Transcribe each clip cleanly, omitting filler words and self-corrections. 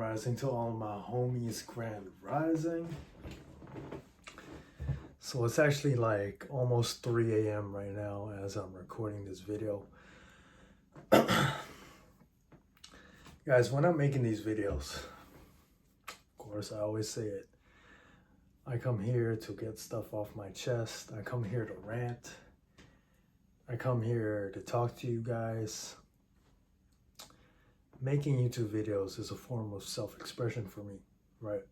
Rising to all my homies, Grand Rising. So it's actually like almost 3 a.m. right now as I'm recording this video. Guys, when I'm making these videos, of course, I always say it. I come here to get stuff off my chest. I come here to rant. I come here to talk to you guys. Making YouTube videos is a form of self-expression for me, right?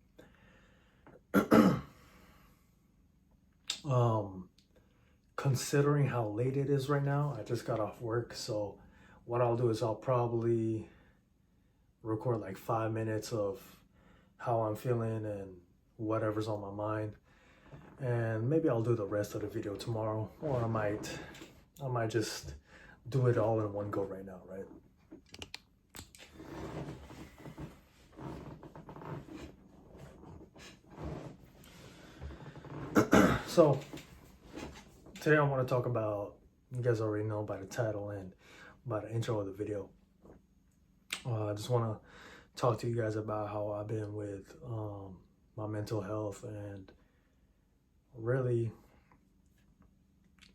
Considering how late it is right now, I just got off work, so what I'll do is I'll probably record like 5 minutes of how I'm feeling and whatever's on my mind, and maybe I'll do the rest of the video tomorrow, or I might just do it all in one go right now, right? So today I want to talk about, you guys already know by the title and by the intro of the video. I just want to talk to you guys about how I've been with my mental health and really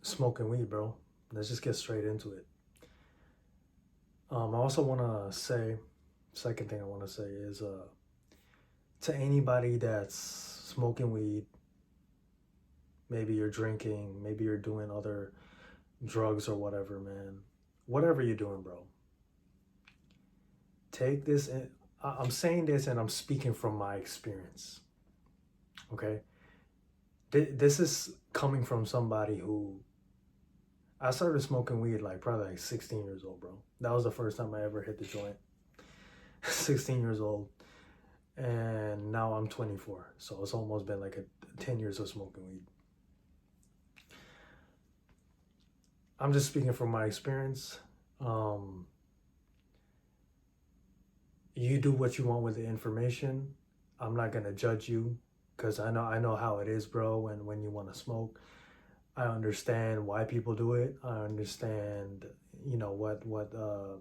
smoking weed, bro. Let's just get straight into it. I also want to say, second thing I want to say is to anybody that's smoking weed, maybe you're drinking, maybe you're doing other drugs or whatever, man. Whatever you're doing, bro. Take this in. I'm saying this and I'm speaking from my experience. Okay? This is coming from somebody who, I started smoking weed like probably like 16 years old, bro. That was the first time I ever hit the joint. 16 years old. And now I'm 24. So it's almost been like 10 years of smoking weed. I'm just speaking from my experience. You do what you want with the information. I'm not gonna judge you because I know how it is, bro. And when you want to smoke, I understand why people do it. I understand, you know, what the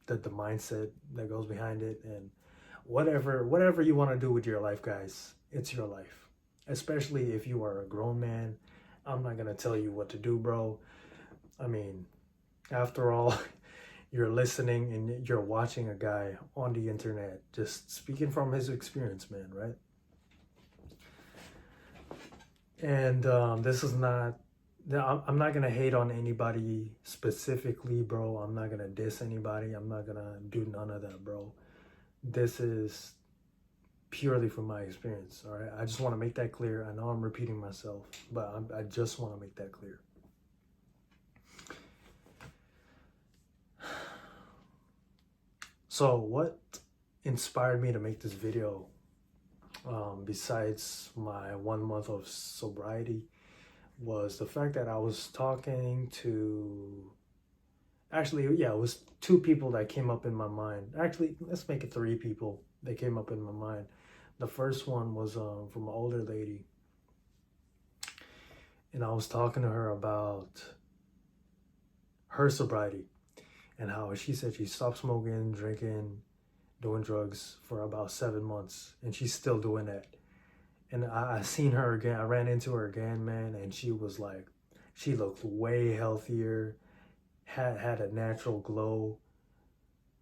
mindset that goes behind it, and whatever you want to do with your life, guys. It's your life. Especially if you are a grown man. I'm not gonna tell you what to do, bro. I mean, after all, you're listening and you're watching a guy on the internet just speaking from his experience, man, right? And this is not, I'm not going to hate on anybody specifically, bro. I'm not going to diss anybody. I'm not going to do none of that, bro. This is purely from my experience, all right? I just want to make that clear. I know I'm repeating myself, but I just want to make that clear. So what inspired me to make this video, besides my 1 month of sobriety, was the fact that I was talking to, actually, yeah, it was 2 people that came up in my mind. Actually, let's make it 3 people that came up in my mind. The first one was from an older lady. And I was talking to her about her sobriety. And how she said she stopped smoking, drinking, doing drugs for about 7 months. And she's still doing that. And I seen her again. I ran into her again, man. And she was like, she looked way healthier. Had a natural glow.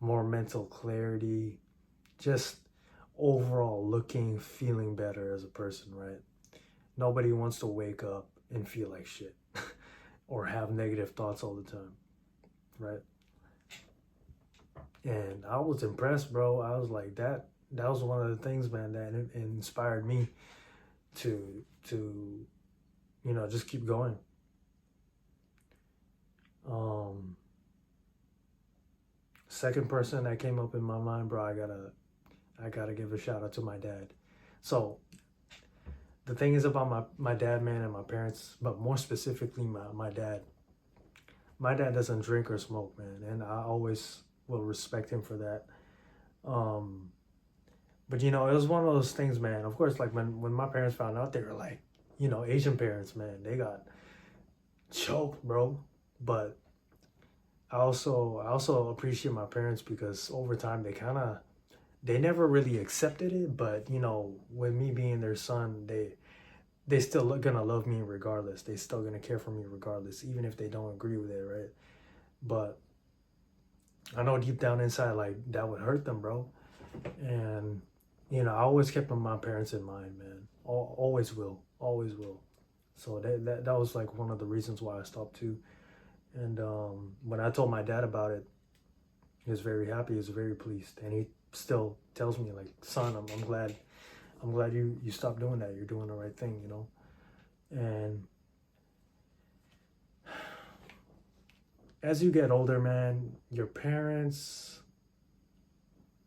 More mental clarity. Just overall looking, feeling better as a person, right? Nobody wants to wake up and feel like shit. Or have negative thoughts all the time, right? And I was impressed, bro. I was like, that was one of the things, man, that inspired me to you know, just keep going. Second person that came up in my mind, bro, I gotta give a shout out to my dad. So the thing is about my dad, man, and my parents, but more specifically my dad. My dad doesn't drink or smoke, man, and I always will respect him for that. But you know, it was one of those things, man. Of course, like when my parents found out, they were like, you know, Asian parents, man, they got choked, bro. But I also appreciate my parents because over time they kind of they never really accepted it, but with me being their son, they still gonna love me regardless. They still gonna care for me regardless, even if they don't agree with it, right? But I know deep down inside, like, that would hurt them, bro. And I always kept my parents in mind, man. Always will, always will. So that was like one of the reasons why I stopped too. And when I told my dad about it, he was very happy. He was very pleased, and he still tells me like, "Son, I'm glad you stopped doing that. You're doing the right thing, And as you get older, man, your parents,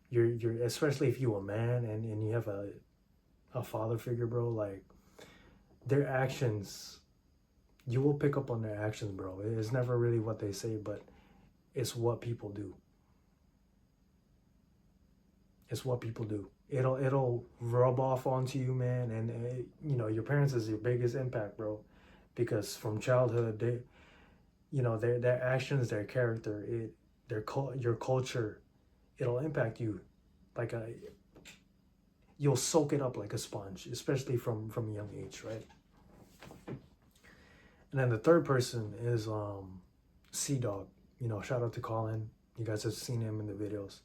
you're especially if you a man and you have a father figure, bro, like their actions, you will pick up on their actions, bro. It's never really what they say, but it's what people do. It's what people do. It'll rub off onto you, man, and your parents is your biggest impact, bro, because from childhood they, their actions, their character, your culture, it'll impact you like you'll soak it up like a sponge, especially from a young age, right? And then the third person is Sea Dog. Shout out to Colin. You guys have seen him in the videos.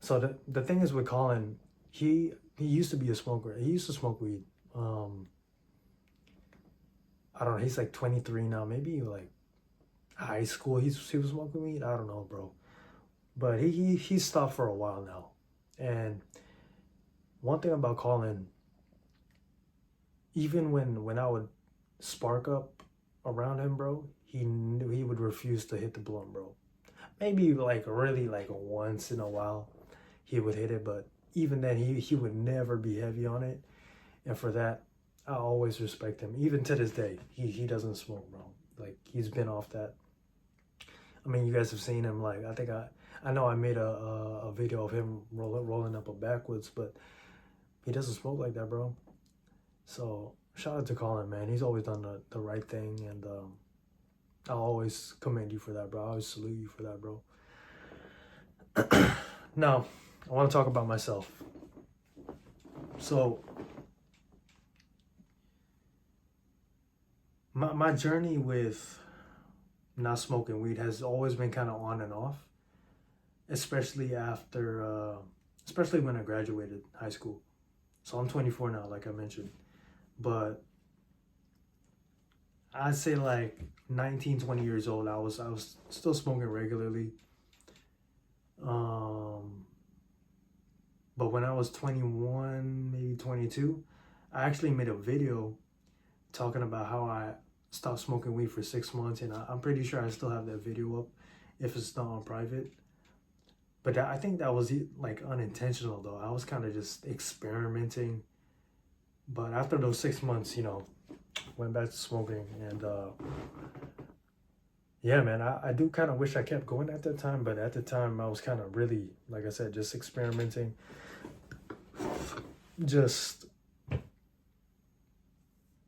So the thing is with Colin, he used to be a smoker. He used to smoke weed. I don't know. He's like 23 now. Maybe like high school. He was smoking weed. I don't know, bro. But he stopped for a while now. And one thing about Colin, even when I would spark up around him, bro, he knew he would refuse to hit the blunt, bro. Maybe like really like once in a while he would hit it, but even then he would never be heavy on it. And for that, I always respect him. Even to this day, he doesn't smoke, bro. Like, he's been off that. I mean, you guys have seen him. Like, I think I know I made a video of him rolling up a backwoods, but he doesn't smoke like that, bro. So shout out to Colin, man. He's always done the right thing, and I'll always commend you for that, bro. I always salute you for that, bro. Now, I want to talk about myself. So my journey with not smoking weed has always been kind of on and off, especially especially when I graduated high school. So I'm 24 now, like I mentioned, but I'd say like 19, 20 years old, I was still smoking regularly. But when I was 21, maybe 22, I actually made a video talking about how I stopped smoking weed for 6 months, and I'm pretty sure I still have that video up if it's not on private. But I think that was like unintentional though. I was kind of just experimenting. But after those 6 months, went back to smoking, and yeah, man, I do kind of wish I kept going at that time, but at the time I was kind of really, like I said, just experimenting, just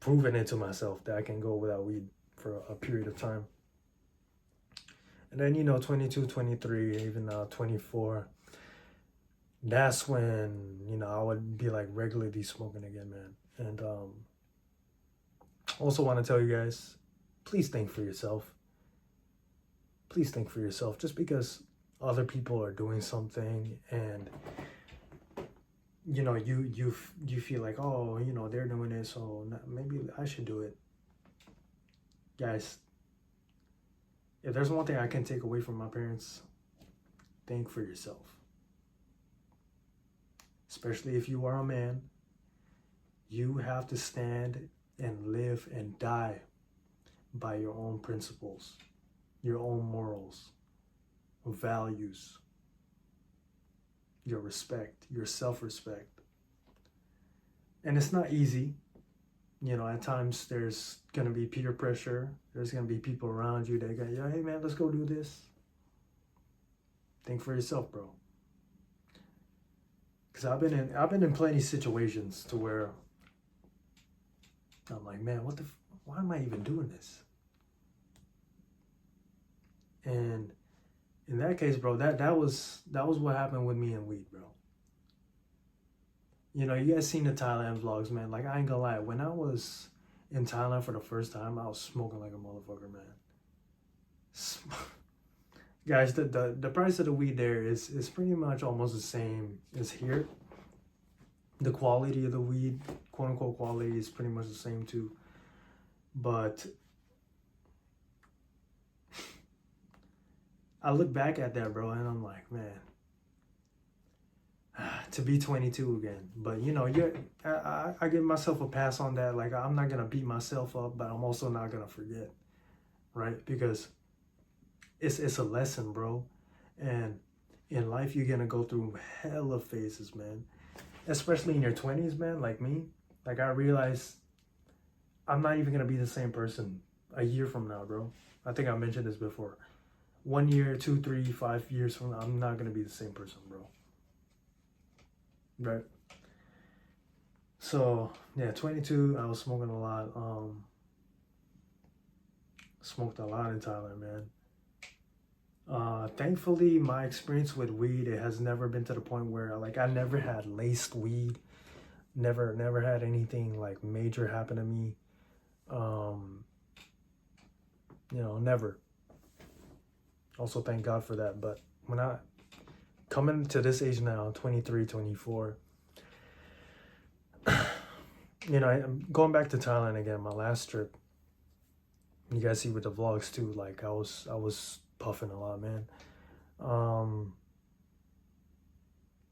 proving it to myself that I can go without weed for a period of time. And then, 22, 23, even now 24, that's when, I would be like regularly smoking again, man. And also want to tell you guys, please think for yourself. Please think for yourself. Just because other people are doing something and you feel like, oh, they're doing it, so maybe I should do it. Guys, if there's one thing I can take away from my parents, think for yourself. Especially if you are a man, you have to stand and live and die by your own principles, your own morals, values, your respect, your self-respect. And it's not easy. At times there's going to be peer pressure. There's going to be people around you that go, yeah, hey man, let's go do this. Think for yourself, bro. Because I've been in plenty of situations to where I'm like, man, why am I even doing this? And in that case, bro, that was what happened with me and weed, bro. You know, you guys seen the Thailand vlogs, man. Like, I ain't gonna lie. When I was in Thailand for the first time, I was smoking like a motherfucker, man. Guys, the price of the weed there is pretty much almost the same as here. The quality of the weed, quote unquote quality, is pretty much the same too. But I look back at that, bro, and I'm like, man, to be 22 again. But you know, I give myself a pass on that. Like, I'm not gonna beat myself up, but I'm also not gonna forget, right? Because it's a lesson, bro. And in life, you're gonna go through hella phases, man. Especially in your 20s, man, like me. Like, I realized I'm not even gonna be the same person a year from now, bro. I think I mentioned this before. 1 year, 2, 3, 5 years from now, I'm not gonna be the same person, bro. Right? So yeah, 22, I was smoking a lot. Smoked a lot in Thailand, man. Thankfully, my experience with weed, it has never been to the point where like I never had laced weed. Never had anything like major happen to me. Um, you know, never. Also, thank God for that. But when I coming to this age now, 23, 24, you know, I'm going back to Thailand again, my last trip. You guys see with the vlogs too, like I was puffing a lot, man. Um,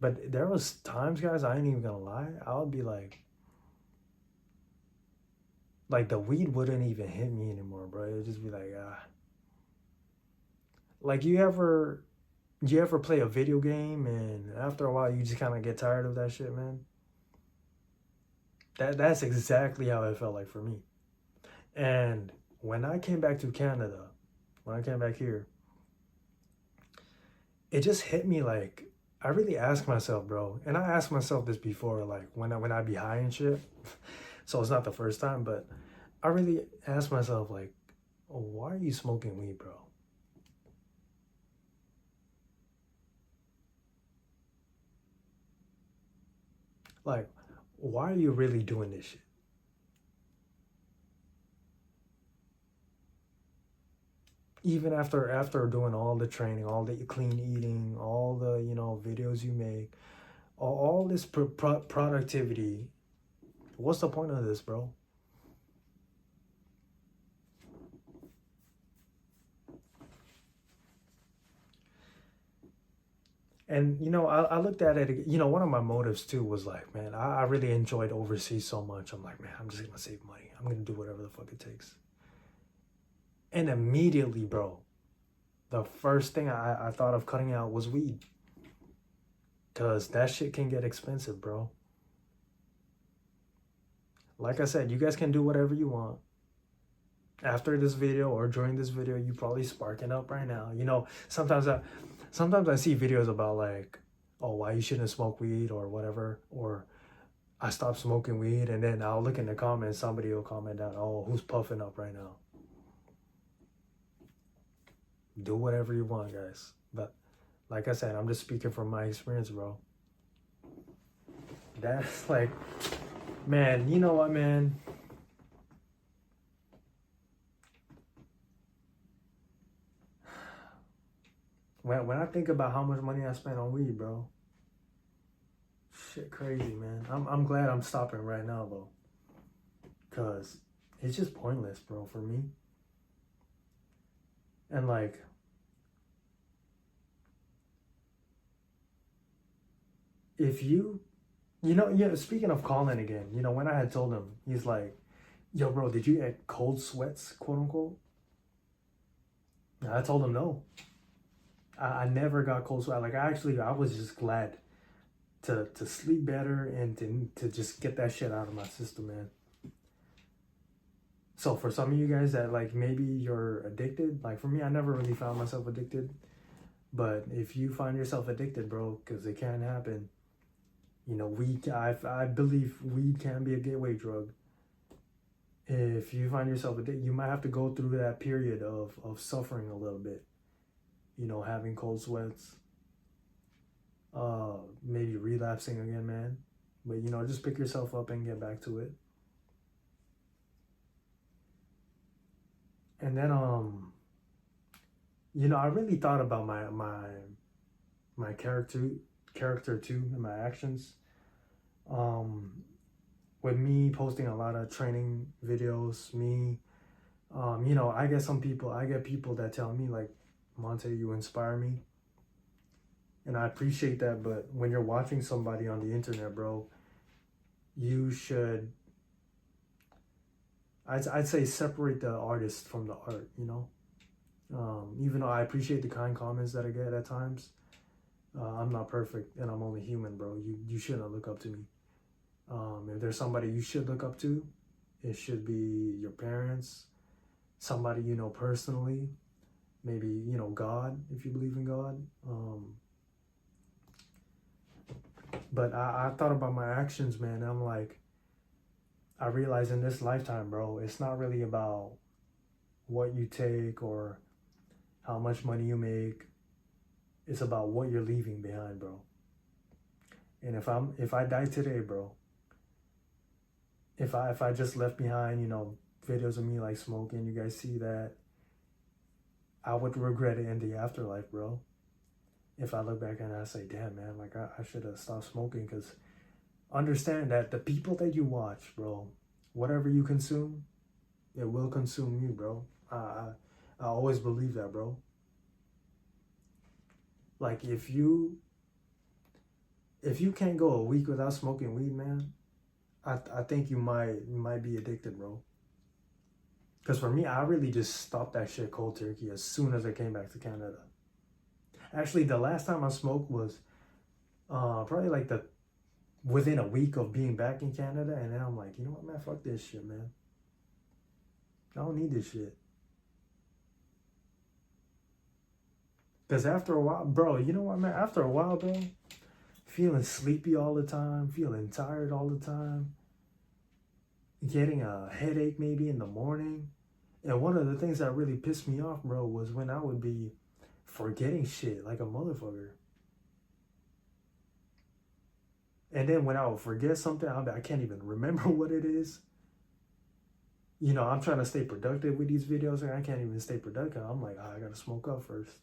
but there was times, guys, I ain't even gonna lie, I would be like the weed wouldn't even hit me anymore, bro. It would just be like, like you ever play a video game and after a while you just kind of get tired of that shit, man? That's exactly how it felt like for me. And when I came back to Canada, when I came back here, it just hit me like I really asked myself, bro, and I asked myself this before, like when I be high and shit. So it's not the first time, but I really asked myself, like, oh, why are you smoking weed, bro? Like, why are you really doing this shit? Even after doing all the training, all the clean eating, all the videos you make, all this productivity. What's the point of this, bro? And I looked at it. One of my motives too was like, man, I really enjoyed overseas so much. I'm like, man, I'm just gonna save money. I'm gonna do whatever the fuck it takes. And immediately, bro, the first thing I thought of cutting out was weed. Cause that shit can get expensive, bro. Like I said, you guys can do whatever you want. After this video or during this video, you probably sparking up right now. Sometimes I see videos about like, oh, why you shouldn't smoke weed or whatever, or I stopped smoking weed, and then I'll look in the comments, somebody will comment that, oh, who's puffing up right now? Do whatever you want, guys. But like I said, I'm just speaking from my experience, bro. That's like, man, you know what, man? When I think about how much money I spent on weed, bro, shit crazy, man. I'm glad I'm stopping right now though. Cause it's just pointless, bro, for me. And like, if speaking of Colin again, when I had told him, he's like, yo, bro, did you get cold sweats, quote unquote? And I told him no. I never got cold sweat. Like, I was just glad to sleep better and to just get that shit out of my system, man. So for some of you guys that like maybe you're addicted, like for me, I never really found myself addicted. But if you find yourself addicted, bro, because it can happen, weed. I believe weed can be a gateway drug. If you find yourself addicted, you might have to go through that period of suffering a little bit. Having cold sweats, maybe relapsing again, man. But you know, just pick yourself up and get back to it. And then you know, I really thought about my character too and my actions. Um with me posting a lot of training videos, me you know, I get people that tell me like, Monte, you inspire me. And I appreciate that, but when you're watching somebody on the internet, bro, you should, I'd say separate the artist from the art, you know? Even though I appreciate the kind comments that I get at times, I'm not perfect and I'm only human, bro. You shouldn't look up to me. If there's somebody you should look up to, it should be your parents, somebody you know personally, maybe, you know, God, if you believe in God. But I thought about my actions, man. I'm like, I realize in this lifetime, bro, it's not really about what you take or how much money you make. It's about what you're leaving behind, bro. And if I die today, bro, if I just left behind, you know, videos of me like smoking, you guys see that, I would regret it in the afterlife, bro. If I look back and I say, damn, man, like I should have stopped smoking. Because understand that the people that you watch, bro, whatever you consume, it will consume you, bro. I always believe that, bro. Like if you can't go a week without smoking weed, man, I think you might be addicted, bro. Because for me, I really just stopped that shit cold turkey as soon as I came back to Canada. Actually, the last time I smoked was probably like within a week of being back in Canada, and then I'm like, you know what, man, fuck this shit, man. I don't need this shit. Because after a while, bro, you know what, man? After a while, bro, feeling sleepy all the time, feeling tired all the time, getting a headache maybe in the morning. And one of the things that really pissed me off, bro, was when I would be forgetting shit like a motherfucker. And then when I would forget something, I can't even remember what it is. You know, I'm trying to stay productive with these videos, and I can't even stay productive. I'm like, oh, I gotta smoke up first.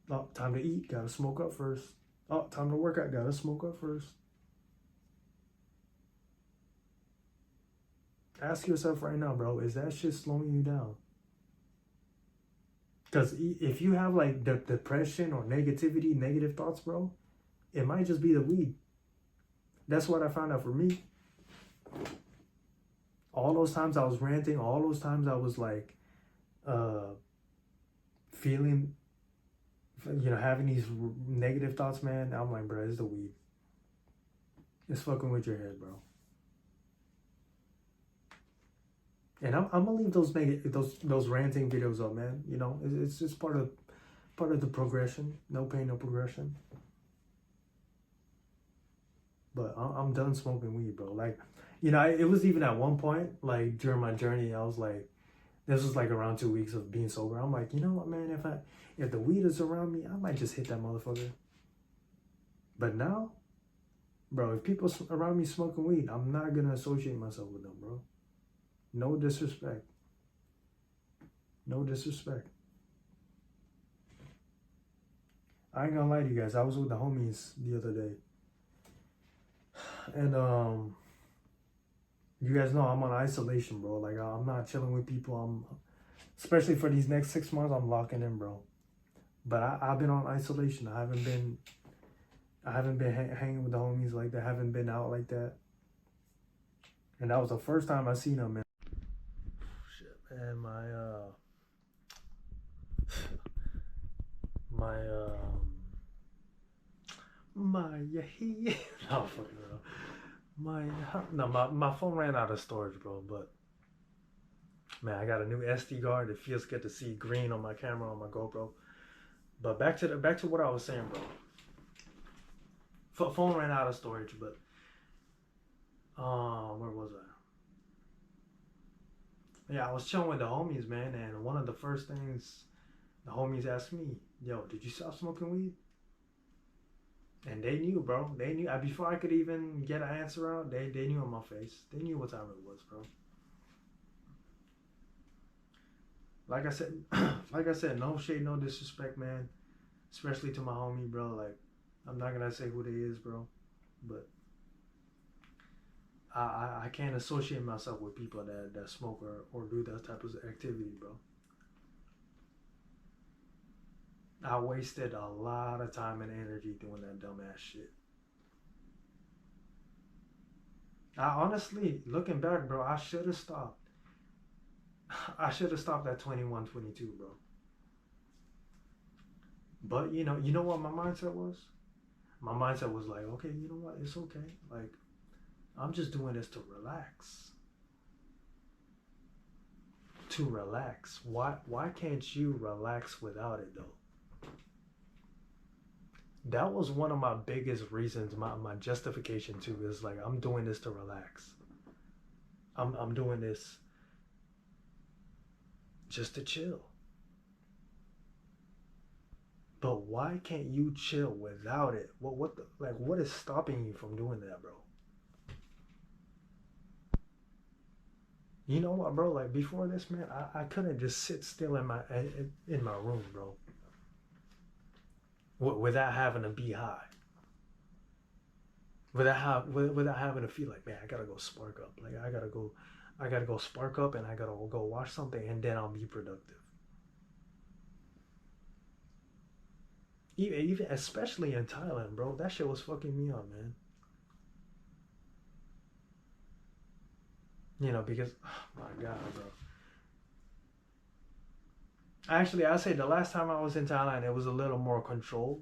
Oh, time to eat, gotta smoke up first. Oh, time to work out, gotta smoke up first. Ask yourself right now, bro, is that shit slowing you down? Because if you have like depression or negativity, negative thoughts, bro, it might just be the weed. That's what I found out for me. All those times I was ranting, all those times I was like feeling, you know, having these negative thoughts, man, I'm like, bro, it's the weed. It's fucking with your head, bro. And I'm gonna leave those ranting videos up, man. You know, it's just part of the progression. No pain, no progression. But I'm done smoking weed, bro. Like, you know, it was even at one point, like during my journey, I was like, this was like around 2 weeks of being sober. I'm like, you know what, man? If the weed is around me, I might just hit that motherfucker. But now, bro, if people around me smoking weed, I'm not gonna associate myself with them, bro. No disrespect. No disrespect. I ain't gonna lie to you guys. I was with the homies the other day. And you guys know I'm on isolation, bro. Like I'm not chilling with people. Especially for these next 6 months, I'm locking in, bro. But I've been on isolation. I haven't been hanging with the homies like that. I haven't been out like that. And that was the first time I seen them, man. Shit, man, no, fucking bro. My phone ran out of storage, bro. But man, I got a new SD card. It feels good to see green on my camera on my GoPro. But back to what I was saying, bro. Phone ran out of storage, but where was I? Yeah, I was chilling with the homies, man, and one of the first things the homies asked me, yo, did you stop smoking weed? And they knew, bro. They knew before I could even get an answer out. They knew on my face. They knew what time it was, bro. Like I said, like I said, no shade, no disrespect, man. Especially to my homie, bro. Like, I'm not gonna say who they is, bro. But I can't associate myself with people that smoke or do that type of activity, bro. I wasted a lot of time and energy doing that dumbass shit. I honestly, looking back, bro, I should have stopped. I should have stopped at 21, 22, bro. But you know what my mindset was? My mindset was like, okay, you know what? It's okay. Like, I'm just doing this to relax. To relax. Why can't you relax without it though? That was one of my biggest reasons, my justification too, is like I'm doing this to relax. I'm doing this just to chill. But why can't you chill without it? What is stopping you from doing that, bro? You know what, bro? Like before this, man, I couldn't just sit still in my room, bro, without having to be high, without having to feel like, man, I gotta go spark up. Like I gotta go spark up, and I gotta go watch something, and then I'll be productive. Even especially in Thailand, bro, that shit was fucking me up, man. Because oh my god, bro. Actually, I say the last time I was in Thailand, it was a little more controlled.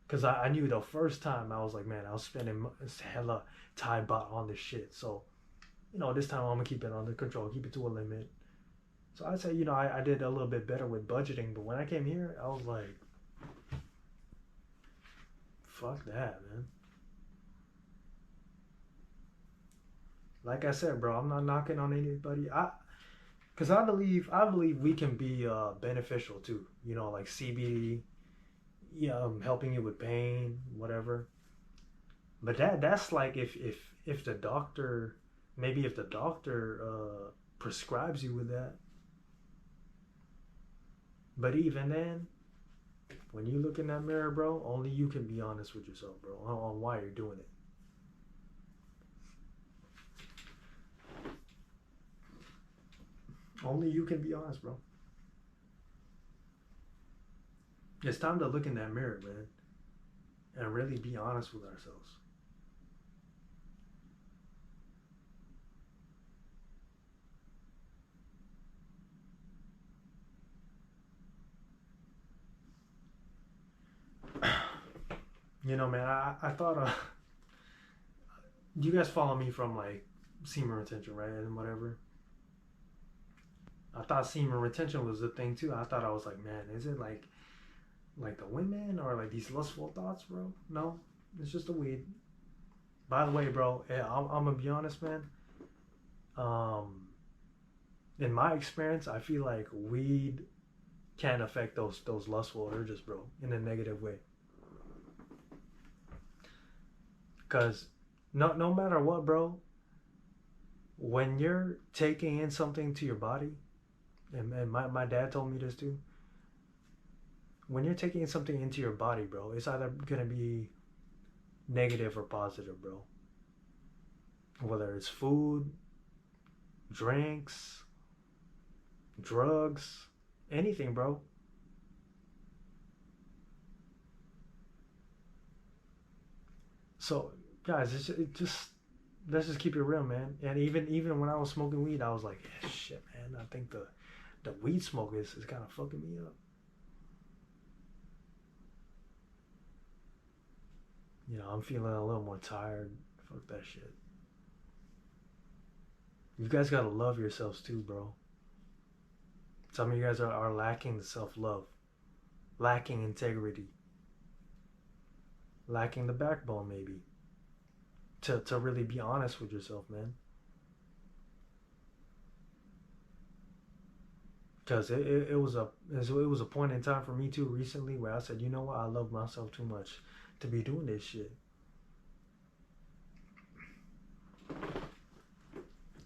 Because I knew the first time I was like, man, I was spending hella Thai baht on this shit. So, this time I'm going to keep it under control, keep it to a limit. So I'd say, I did a little bit better with budgeting. But when I came here, I was like, fuck that, man. Like I said, bro, I'm not knocking on anybody. Because I believe we can be beneficial too. Like CBD, yeah, helping you with pain, whatever. But that's like if the doctor, maybe if the doctor prescribes you with that. But even then, when you look in that mirror, bro, only you can be honest with yourself, bro, on why you're doing it. Only you can be honest, bro. It's time to look in that mirror, man, and really be honest with ourselves. Man, I thought you guys follow me from like semen retention, right, and whatever. I thought semen retention was the thing too. I thought I was like, man, is it like the women or like these lustful thoughts, bro? No, it's just the weed. By the way, bro, yeah, I'm gonna be honest, man. Um, in my experience, I feel like weed can affect those lustful urges, bro, in a negative way. Cause no matter what, bro, when you're taking in something to your body, and my dad told me this too. When you're taking something into your body, bro, it's either gonna be negative or positive, bro. Whether it's food, drinks, drugs, anything, bro. So, guys, it just let's just keep it real, man. And even when I was smoking weed, I was like, yeah, shit, man. I think the weed smoke is kind of fucking me up. I'm feeling a little more tired. Fuck that shit. You guys gotta love yourselves too, bro. Some of you guys are lacking the self love, lacking integrity, lacking the backbone, maybe, to really be honest with yourself, man. Because it was a point in time for me too recently where I said, you know what, I love myself too much to be doing this shit.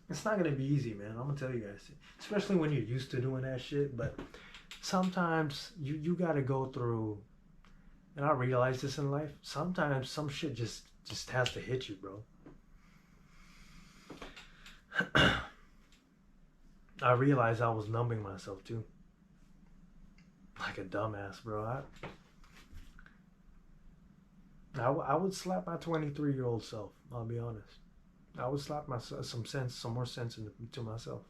It's not gonna be easy, man. I'm gonna tell you guys, especially when you're used to doing that shit. But sometimes you gotta go through, and I realize this in life. Sometimes some shit just has to hit you, bro. I realized I was numbing myself too, like a dumbass, bro. I would slap my 23-year-old self. I'll be honest. I would slap myself some more sense into myself.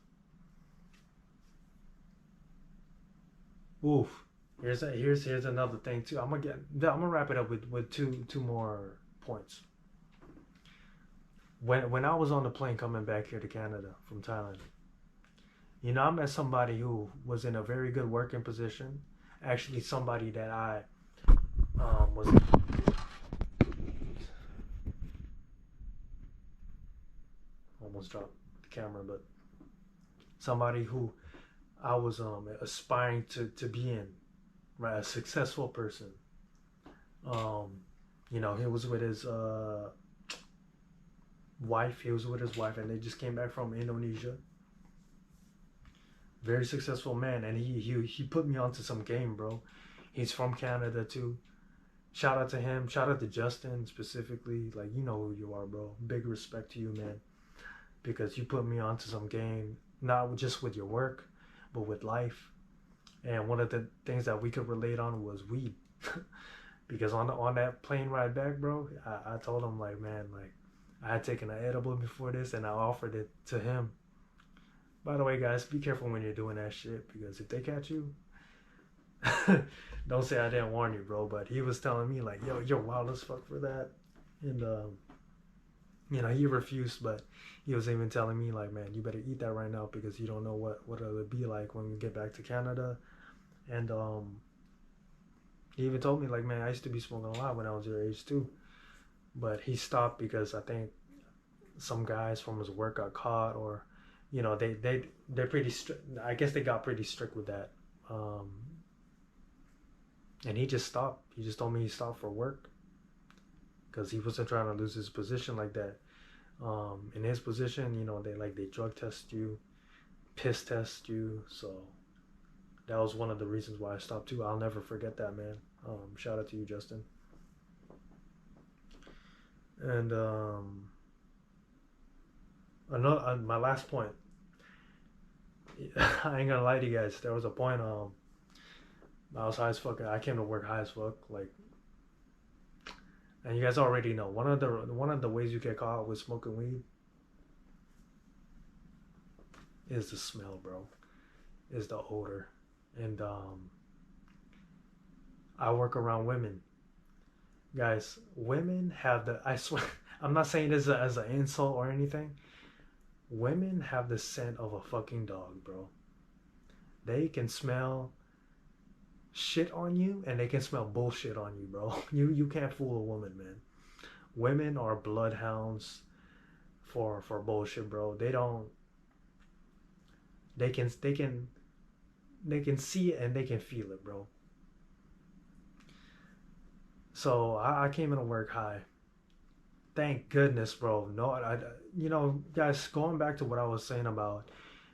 Oof. Here's another thing too. I'm gonna wrap it up with two more points. When I was on the plane coming back here to Canada from Thailand, I met somebody who was in a very good working position. Actually, somebody that I was almost dropped the camera, but somebody who I was aspiring to be in, right? A successful person. He was with his wife. He was with his wife, and they just came back from Indonesia. Very successful man, and he put me onto some game, bro. He's from Canada too. Shout out to him. Shout out to Justin specifically. Like, you know who you are, bro. Big respect to you, man, because you put me onto some game, not just with your work, but with life. And one of the things that we could relate on was weed. Because on that plane ride back, bro, I told him, like, man, like, I had taken an edible before this, and I offered it to him. By the way, guys, be careful when you're doing that shit, because if they catch you, don't say I didn't warn you, bro. But he was telling me, like, yo, you're wild as fuck for that. And, he refused, but he was even telling me, like, man, you better eat that right now, because you don't know what it'll be like when we get back to Canada. And he even told me, like, man, I used to be smoking a lot when I was your age too. But he stopped because I think some guys from his work got caught, or they're pretty strict. I guess they got pretty strict with that. And he just stopped. He just told me he stopped for work because he wasn't trying to lose his position like that. In his position, they drug test you, piss test you. So that was one of the reasons why I stopped too. I'll never forget that, man. Shout out to you, Justin. And my last point. I ain't gonna lie to you guys. There was a point. I was high as fuck. I came to work high as fuck. Like, and you guys already know one of the ways you get caught with smoking weed is the smell, bro. Is the odor. And I work around women. Guys, women have I swear, I'm not saying this as an insult or anything. Women have the scent of a fucking dog, bro. They can smell shit on you, and they can smell bullshit on you, bro. You can't fool a woman, man. Women are bloodhounds for bullshit, bro. They can see it and they can feel it, bro. So I came into work high. Thank goodness, bro. No, guys, going back to what I was saying about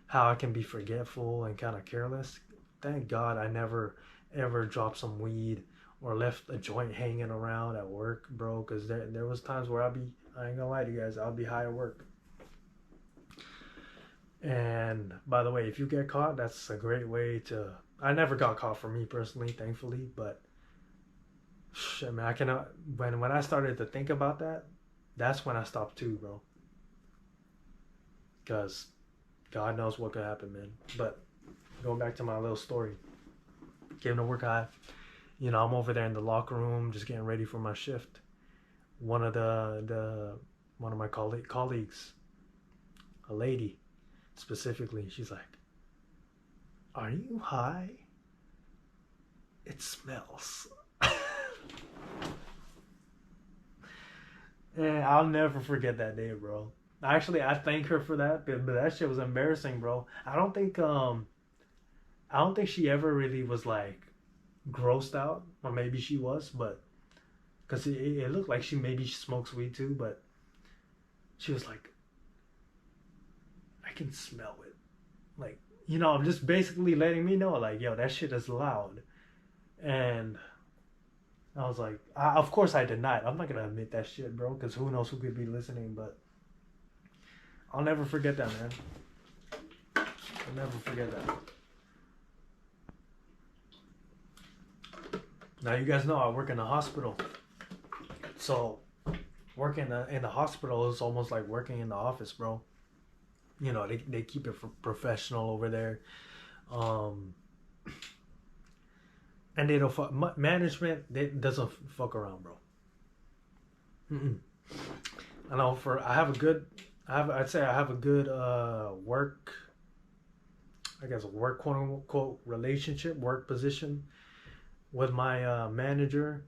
how I can be forgetful and kind of careless. Thank God I never ever dropped some weed or left a joint hanging around at work, bro. Because there was times where I ain't gonna lie to you guys, I'll be high at work. And by the way, if you get caught, that's a great way to. I never got caught for me personally, thankfully, but shit, man, I cannot. When I started to think about that, that's when I stopped too, bro. Because God knows what could happen, man. But going back to my little story, came to work high. I'm over there in the locker room, just getting ready for my shift. One of my colleagues, a lady, specifically, she's like, "Are you high? It smells." And I'll never forget that day, bro. Actually, I thank her for that, but that shit was embarrassing, bro. I don't think she ever really was like grossed out, or maybe she was, but because it looked like she smokes weed too, but she was like, I can smell it. Like, I'm just basically letting me know, like, yo, that shit is loud. And I was like, of course I denied. I'm not gonna admit that shit, bro, because who knows who could be listening. But I'll never forget that, man. I'll never forget that. Now you guys know I work in the hospital, so working in the hospital is almost like working in the office, bro. They keep it professional over there, and they don't fuck management. They doesn't fuck around, bro. Mm-mm. I know I'd say I have a good work, I guess, work quote unquote relationship, work position with my manager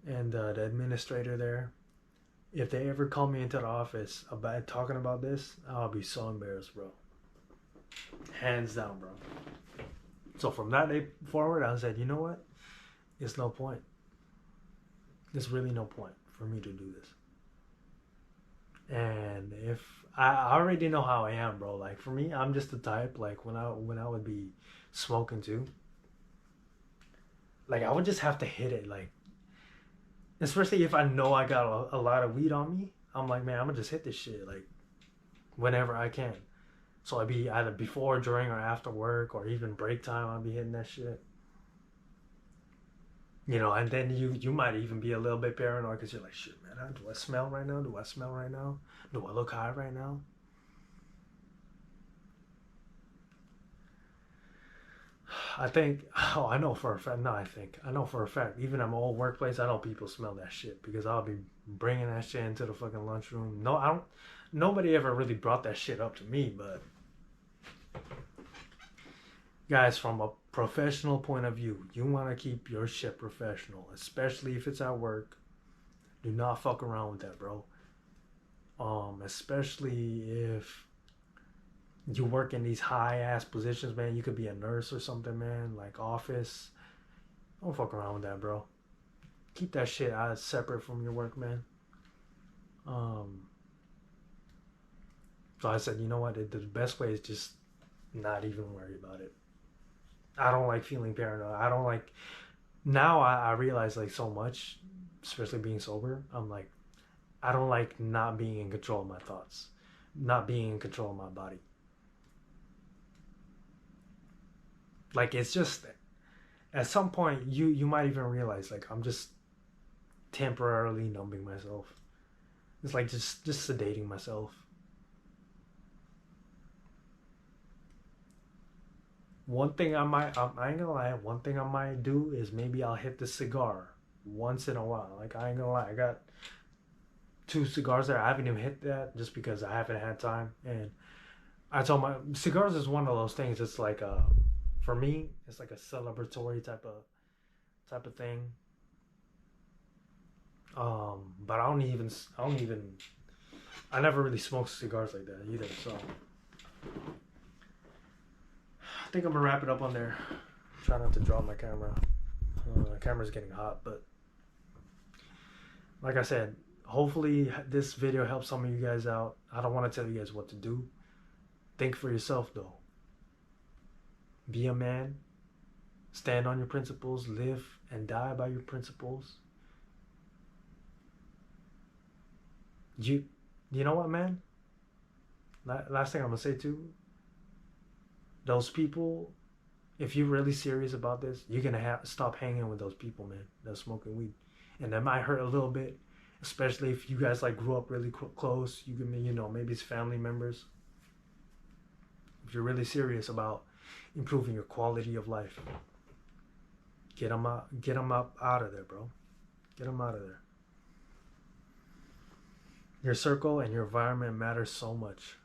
and the administrator there. If they ever call me into the office about talking about this, I'll be so embarrassed, bro. Hands down, bro. So from that day forward, I said, you know what? It's no point. There's really no point for me to do this. And if I already know how I am, bro. Like for me, I'm just the type, like when I would be smoking too, like I would just have to hit it, like especially if I know I got a lot of weed on me. I'm like, man, I'm gonna just hit this shit like whenever I can. So I'd be either before, during, or after work, or even break time. I'd be hitting that shit. And then you might even be a little bit paranoid because you're like, shit, man, do I smell right now? Do I smell right now? Do I look high right now? I know for a fact. No, I know for a fact. Even at my old workplace, I know people smell that shit because I'll be bringing that shit into the fucking lunchroom. No, I don't. Nobody ever really brought that shit up to me, but guys, from a professional point of view, you want to keep your shit professional, especially if it's at work. Do not fuck around with that, bro. Especially if you work in these high ass positions, man. You could be a nurse or something, man. Like office. Don't fuck around with that, bro. Keep that shit out separate from your work, man. So I said, you know what? The best way is just not even worry about it. I don't like feeling paranoid. I don't like. Now I realize like so much, especially being sober. I'm like, I don't like not being in control of my thoughts, not being in control of my body. Like it's just at some point you might even realize like I'm just temporarily numbing myself. It's like just sedating myself. One thing I ain't gonna lie, one thing I might do is maybe I'll hit the cigar once in a while. Like I ain't gonna lie, I got 2 cigars there. I haven't even hit that just because I haven't had time. And I told my cigars is one of those things. It's like for me, it's like a celebratory type of thing. But I don't even, I never really smoked cigars like that either. So I think I'm gonna wrap it up on there. Try not to drop my camera. The camera's getting hot, but like I said, hopefully this video helps some of you guys out. I don't want to tell you guys what to do. Think for yourself though. Be a man. Stand on your principles. Live and die by your principles. You know what, man? Last thing I'm gonna say too. Those people, if you're really serious about this, you're gonna stop hanging with those people, man. That's smoking weed, and that might hurt a little bit, especially if you guys like grew up really close. You can, maybe it's family members. If you're really serious about improving your quality of life, get them out of there, bro. Get them out of there. Your circle and your environment matters so much.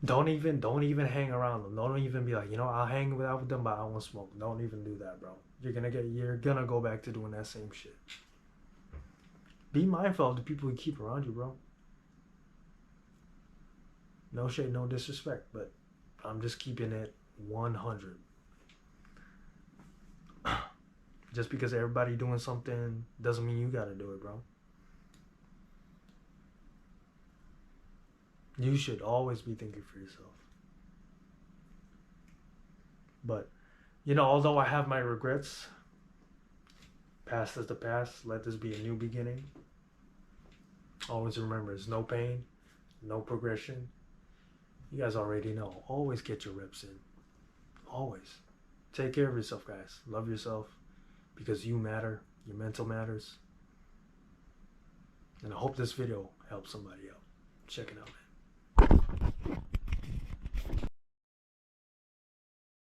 Don't even hang around them. Don't even be like, I'll hang out with them, but I won't smoke. Don't even do that, bro. You're gonna go back to doing that same shit. Be mindful of the people you keep around you, bro. No shade, no disrespect, but I'm just keeping it 100. Just because everybody doing something doesn't mean you gotta do it, bro. You should always be thinking for yourself. But, although I have my regrets, past is the past. Let this be a new beginning. Always remember, it's no pain, no progression. You guys already know. Always get your reps in. Always. Take care of yourself, guys. Love yourself because you matter. Your mental matters. And I hope this video helps somebody out. Check it out, man.